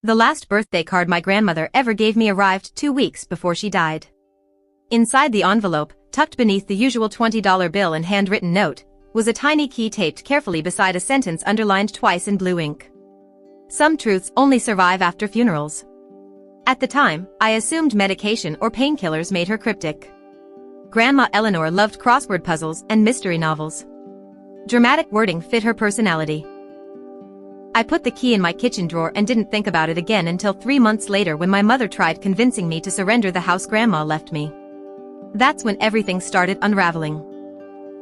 The last birthday card my grandmother ever gave me arrived 2 weeks before she died. Inside the envelope, tucked beneath the usual $20 bill and handwritten note, was a tiny key taped carefully beside a sentence underlined twice in blue ink. Some truths only survive after funerals. At the time, I assumed medication or painkillers made her cryptic. Grandma Eleanor loved crossword puzzles and mystery novels. Dramatic wording fit her personality. I put the key in my kitchen drawer and didn't think about it again until 3 months later when my mother tried convincing me to surrender the house Grandma left me. That's when everything started unraveling.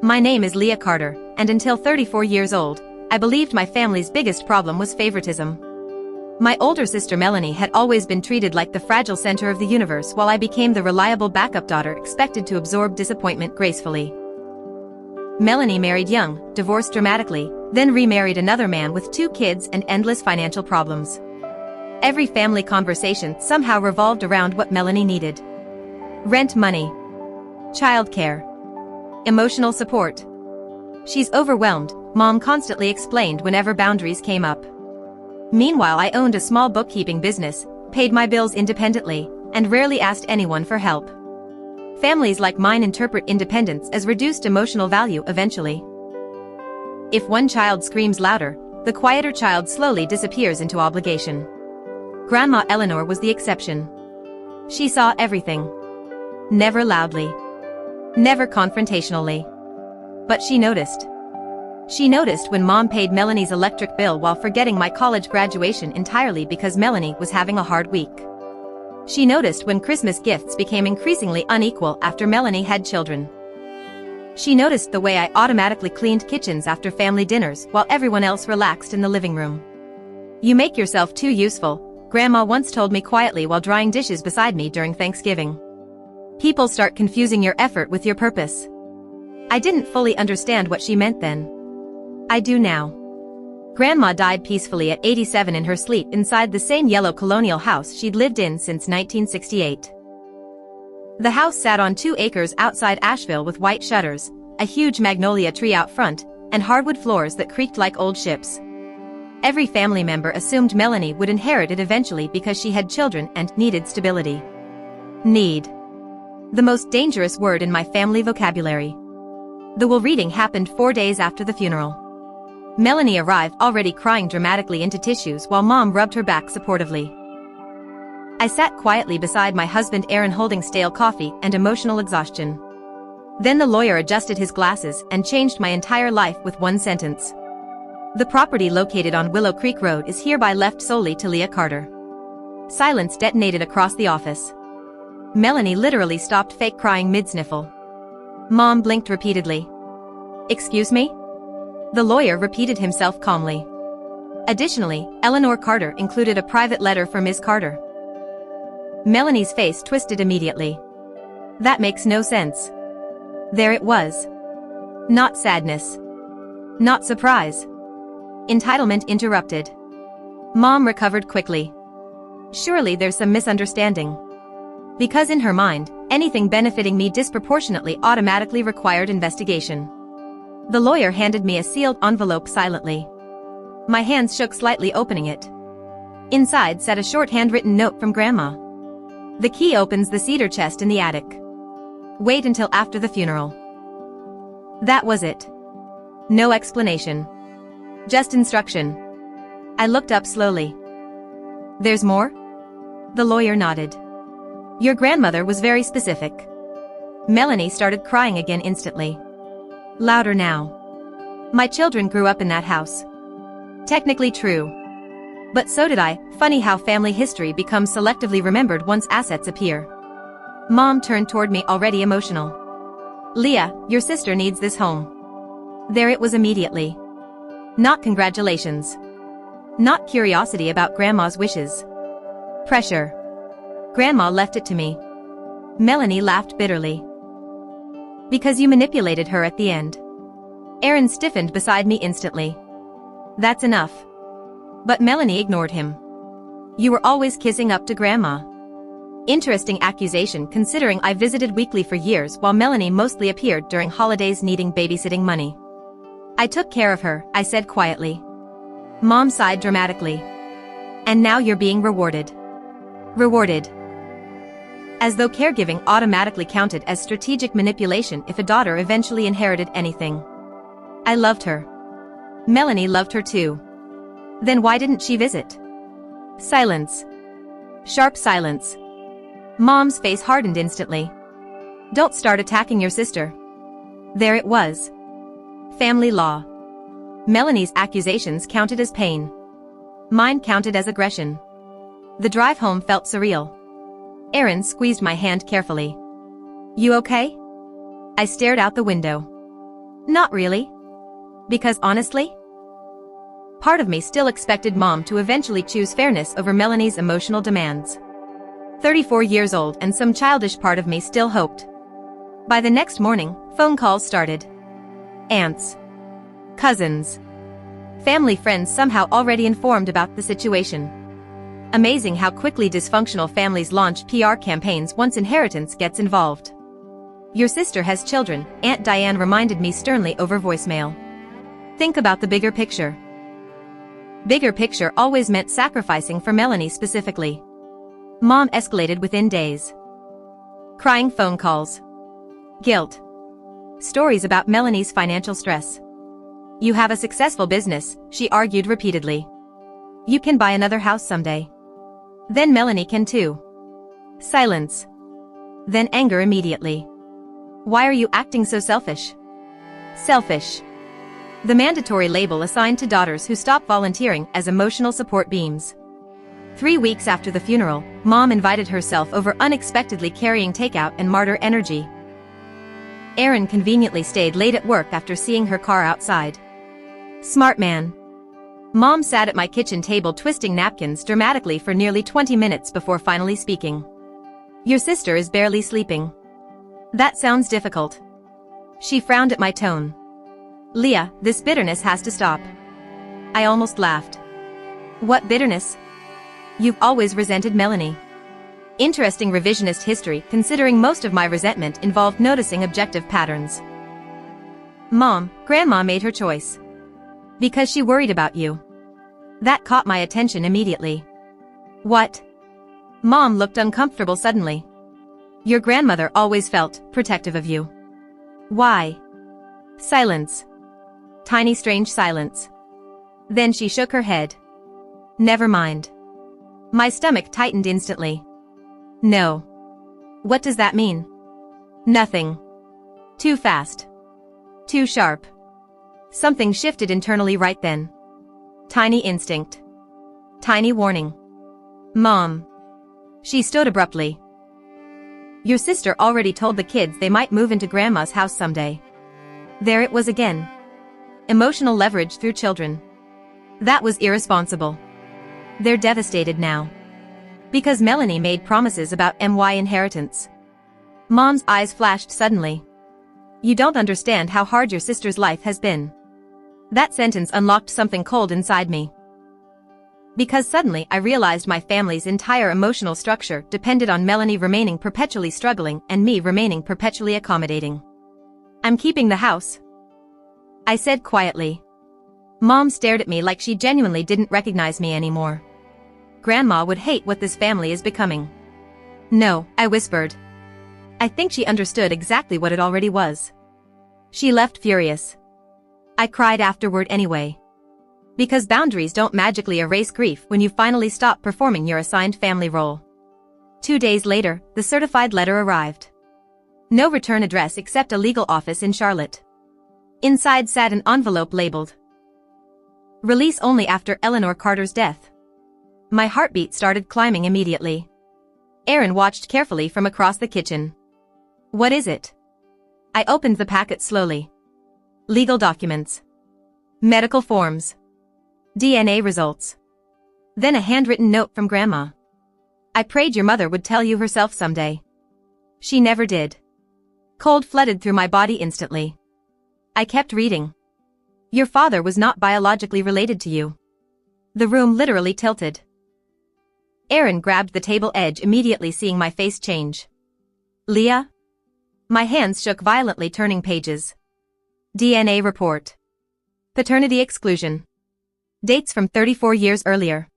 My name is Leah Carter, and until 34 years old, I believed my family's biggest problem was favoritism. My older sister Melanie had always been treated like the fragile center of the universe while I became the reliable backup daughter expected to absorb disappointment gracefully. Melanie married young, divorced dramatically, then remarried another man with 2 kids and endless financial problems. Every family conversation somehow revolved around what Melanie needed. Rent money. Childcare. Emotional support. She's overwhelmed, Mom constantly explained whenever boundaries came up. Meanwhile, I owned a small bookkeeping business, paid my bills independently, and rarely asked anyone for help. Families like mine interpret independence as reduced emotional value eventually. If one child screams louder, the quieter child slowly disappears into obligation. Grandma Eleanor was the exception. She saw everything. Never loudly. Never confrontationally. But she noticed. She noticed when Mom paid Melanie's electric bill while forgetting my college graduation entirely because Melanie was having a hard week. She noticed when Christmas gifts became increasingly unequal after Melanie had children. She noticed the way I automatically cleaned kitchens after family dinners while everyone else relaxed in the living room. "You make yourself too useful," Grandma once told me quietly while drying dishes beside me during Thanksgiving. "People start confusing your effort with your purpose." I didn't fully understand what she meant then. I do now. Grandma died peacefully at 87 in her sleep inside the same yellow colonial house she'd lived in since 1968. The house sat on 2 acres outside Asheville with white shutters, a huge magnolia tree out front, and hardwood floors that creaked like old ships. Every family member assumed Melanie would inherit it eventually because she had children and needed stability. Need. The most dangerous word in my family vocabulary. The will reading happened 4 days after the funeral. Melanie arrived already crying dramatically into tissues while Mom rubbed her back supportively. I sat quietly beside my husband Aaron holding stale coffee and emotional exhaustion. Then the lawyer adjusted his glasses and changed my entire life with one sentence. "The property located on Willow Creek Road is hereby left solely to Leah Carter." Silence detonated across the office. Melanie literally stopped fake crying mid-sniffle. Mom blinked repeatedly. "Excuse me?" The lawyer repeated himself calmly. Additionally, Eleanor Carter included a private letter for Ms. Carter. Melanie's face twisted immediately. That makes no sense. There it was. Not sadness. Not surprise. Entitlement interrupted. Mom recovered quickly. Surely there's some misunderstanding. Because in her mind, anything benefiting me disproportionately automatically required investigation. The lawyer handed me a sealed envelope silently. My hands shook slightly opening it. Inside sat a short handwritten note from Grandma. "The key opens the cedar chest in the attic. Wait until after the funeral." That was it. No explanation. Just instruction. I looked up slowly. "There's more?" The lawyer nodded. "Your grandmother was very specific." Melanie started crying again instantly. Louder now. "My children grew up in that house." Technically true. But so did I. Funny how family history becomes selectively remembered once assets appear. Mom turned toward me already emotional. "Leah, your sister needs this home." There it was immediately. Not congratulations. Not curiosity about Grandma's wishes. Pressure. Grandma left it to me. Melanie laughed bitterly. "Because you manipulated her at the end." Aaron stiffened beside me instantly. "That's enough." But Melanie ignored him. "You were always kissing up to Grandma." Interesting accusation considering I visited weekly for years while Melanie mostly appeared during holidays needing babysitting money. "I took care of her," I said quietly. Mom sighed dramatically. And now you're being rewarded. Rewarded. As though caregiving automatically counted as strategic manipulation if a daughter eventually inherited anything. I loved her. Melanie loved her too. Then why didn't she visit? Silence. Sharp silence. Mom's face hardened instantly. Don't start attacking your sister. There it was. Family law. Melanie's accusations counted as pain. Mine counted as aggression. The drive home felt surreal. Erin squeezed my hand carefully. You okay? I stared out the window. Not really. Because honestly, part of me still expected Mom to eventually choose fairness over Melanie's emotional demands. 34 years old and some childish part of me still hoped. By the next morning, phone calls started. Aunts. Cousins. Family friends somehow already informed about the situation. Amazing how quickly dysfunctional families launch PR campaigns once inheritance gets involved. Your sister has children, Aunt Diane reminded me sternly over voicemail. Think about the bigger picture. Bigger picture always meant sacrificing for Melanie specifically. Mom escalated within days. Crying phone calls. Guilt. Stories about Melanie's financial stress. You have a successful business, she argued repeatedly. You can buy another house someday. Then Melanie can too. Silence. Then anger immediately. Why are you acting so selfish? Selfish. The mandatory label assigned to daughters who stop volunteering as emotional support beams. 3 weeks after the funeral, Mom invited herself over unexpectedly carrying takeout and martyr energy. Erin conveniently stayed late at work after seeing her car outside. Smart man. Mom sat at my kitchen table twisting napkins dramatically for nearly 20 minutes before finally speaking. Your sister is barely sleeping. That sounds difficult. She frowned at my tone. Leah, this bitterness has to stop. I almost laughed. What bitterness? You've always resented Melanie. Interesting revisionist history considering most of my resentment involved noticing objective patterns. Mom, Grandma made her choice. Because she worried about you. That caught my attention immediately. What? Mom looked uncomfortable suddenly. Your grandmother always felt protective of you. Why? Silence. Tiny strange silence. Then she shook her head. Never mind. My stomach tightened instantly. No. What does that mean? Nothing. Too fast. Too sharp. Something shifted internally right then. Tiny instinct. Tiny warning. Mom. She stood abruptly. Your sister already told the kids they might move into Grandma's house someday. There it was again. Emotional leverage through children. That was irresponsible. They're devastated now. Because Melanie made promises about my inheritance. Mom's eyes flashed suddenly. You don't understand how hard your sister's life has been. That sentence unlocked something cold inside me. Because suddenly I realized my family's entire emotional structure depended on Melanie remaining perpetually struggling and me remaining perpetually accommodating. I'm keeping the house, I said quietly. Mom stared at me like she genuinely didn't recognize me anymore. Grandma would hate what this family is becoming. No, I whispered. I think she understood exactly what it already was. She left furious. I cried afterward anyway. Because boundaries don't magically erase grief when you finally stop performing your assigned family role. 2 days later, the certified letter arrived. No return address except a legal office in Charlotte. Inside sat an envelope labeled "Release only after Eleanor Carter's death." My heartbeat started climbing immediately. Erin watched carefully from across the kitchen. What is it? I opened the packet slowly. Legal documents. Medical forms. DNA results. Then a handwritten note from Grandma. I prayed your mother would tell you herself someday. She never did. Cold flooded through my body instantly. I kept reading. Your father was not biologically related to you. The room literally tilted. Erin grabbed the table edge immediately seeing my face change. Leah? My hands shook violently turning pages. DNA report. Paternity exclusion. Dates from 34 years earlier.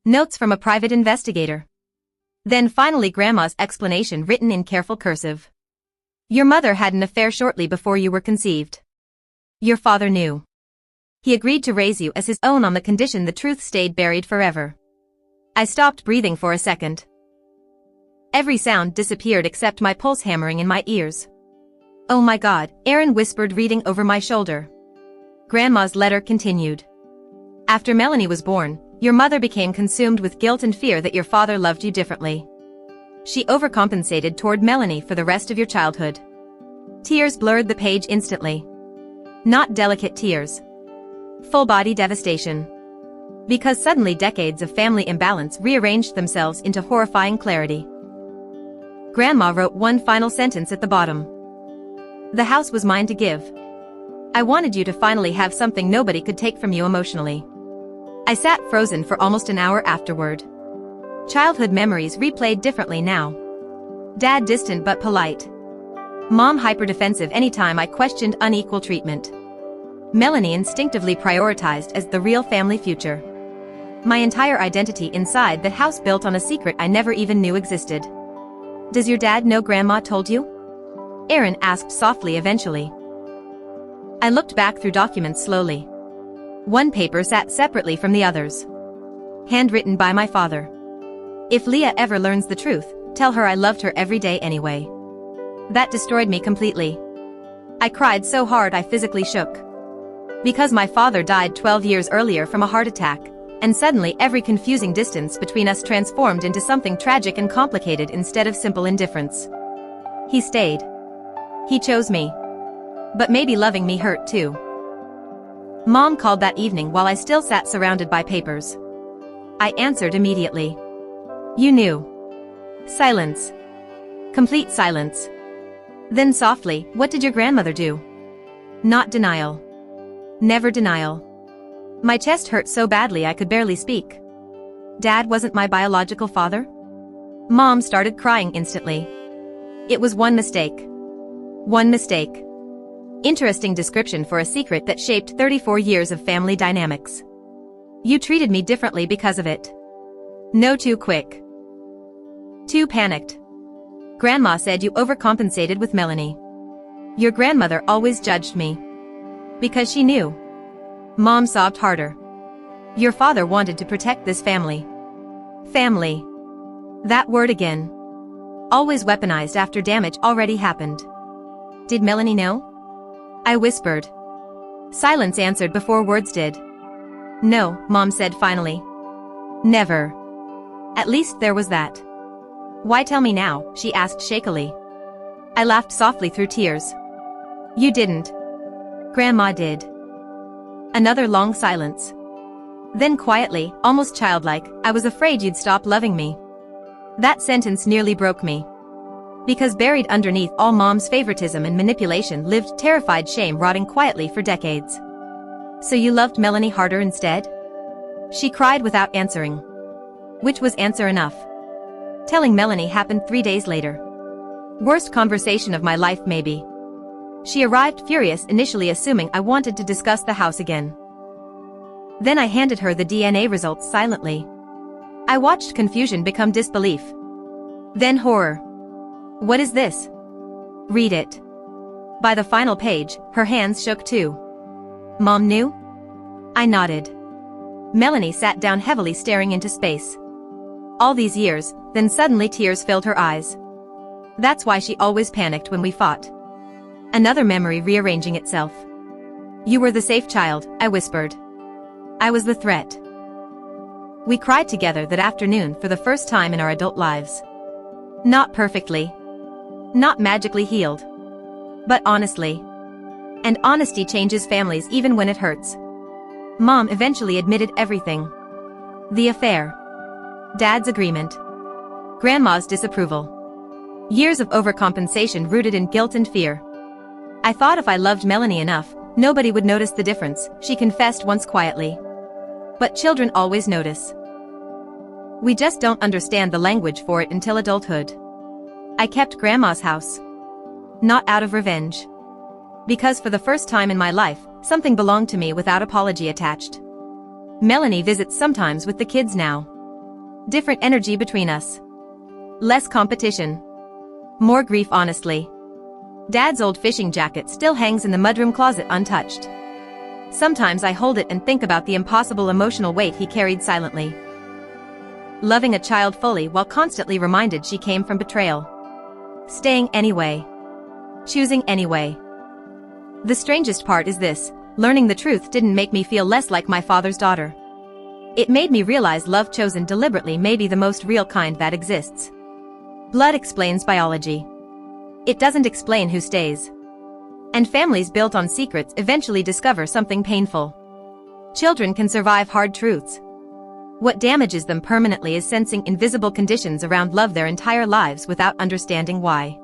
Notes from a private investigator. Then finally Grandma's explanation written in careful cursive. Your mother had an affair shortly before you were conceived. Your father knew. He agreed to raise you as his own on the condition the truth stayed buried forever. I stopped breathing for a second. Every sound disappeared except my pulse hammering in my ears. Oh my God, Aaron whispered, reading over my shoulder. Grandma's letter continued. After Melanie was born, your mother became consumed with guilt and fear that your father loved you differently. She overcompensated toward Melanie for the rest of your childhood. Tears blurred the page instantly. Not delicate tears. Full-body devastation. Because suddenly decades of family imbalance rearranged themselves into horrifying clarity. Grandma wrote one final sentence at the bottom. The house was mine to give. I wanted you to finally have something nobody could take from you emotionally. I sat frozen for almost an hour afterward. Childhood memories replayed differently now. Dad distant but polite. Mom hyper-defensive anytime I questioned unequal treatment. Melanie instinctively prioritized as the real family future. My entire identity inside that house built on a secret I never even knew existed. Does your dad know Grandma told you? Aaron asked softly eventually. I looked back through documents slowly. One paper sat separately from the others. Handwritten by my father. If Leah ever learns the truth, tell her I loved her every day anyway. That destroyed me completely. I cried so hard I physically shook. Because my father died 12 years earlier from a heart attack, and suddenly every confusing distance between us transformed into something tragic and complicated instead of simple indifference. He stayed. He chose me. But maybe loving me hurt too. Mom called that evening while I still sat surrounded by papers. I answered immediately. You knew. Silence. Complete silence. Then softly, what did your grandmother do? Not denial. Never denial. My chest hurt so badly I could barely speak. Dad wasn't my biological father? Mom started crying instantly. It was one mistake. One mistake. Interesting description for a secret that shaped 34 years of family dynamics. You treated me differently because of it. No, too quick. Too panicked. Grandma said you overcompensated with Melanie. Your grandmother always judged me. Because she knew. Mom sobbed harder. Your father wanted to protect this family. Family. That word again. Always weaponized after damage already happened. Did Melanie know? I whispered. Silence answered before words did. No, Mom said finally. Never. At least there was that. Why tell me now? She asked shakily. I laughed softly through tears. You didn't. Grandma did. Another long silence. Then quietly, almost childlike, I was afraid you'd stop loving me. That sentence nearly broke me. Because buried underneath all Mom's favoritism and manipulation lived terrified shame rotting quietly for decades. So you loved Melanie harder instead? She cried without answering. Which was answer enough. Telling Melanie happened 3 days later. Worst conversation of my life maybe. She arrived furious, initially assuming I wanted to discuss the house again. Then I handed her the DNA results silently. I watched confusion become disbelief. Then horror. What is this? Read it. By the final page, her hands shook too. Mom knew? I nodded. Melanie sat down heavily, staring into space. All these years, then suddenly tears filled her eyes. That's why she always panicked when we fought. Another memory rearranging itself. You were the safe child, I whispered. I was the threat. We cried together that afternoon for the first time in our adult lives. Not perfectly. Not magically healed. But honestly. And honesty changes families even when it hurts. Mom eventually admitted everything. The affair. Dad's agreement. Grandma's disapproval. Years of overcompensation rooted in guilt and fear. I thought if I loved Melanie enough, nobody would notice the difference, she confessed once quietly. But children always notice. We just don't understand the language for it until adulthood. I kept Grandma's house. Not out of revenge. Because for the first time in my life, something belonged to me without apology attached. Melanie visits sometimes with the kids now. Different energy between us. Less competition. More grief honestly. Dad's old fishing jacket still hangs in the mudroom closet untouched. Sometimes I hold it and think about the impossible emotional weight he carried silently. Loving a child fully while constantly reminded she came from betrayal. Staying anyway. Choosing anyway. The strangest part is this: learning the truth didn't make me feel less like my father's daughter. It made me realize love chosen deliberately may be the most real kind that exists. Blood explains biology. It doesn't explain who stays. And families built on secrets eventually discover something painful. Children can survive hard truths. What damages them permanently is sensing invisible conditions around love their entire lives without understanding why.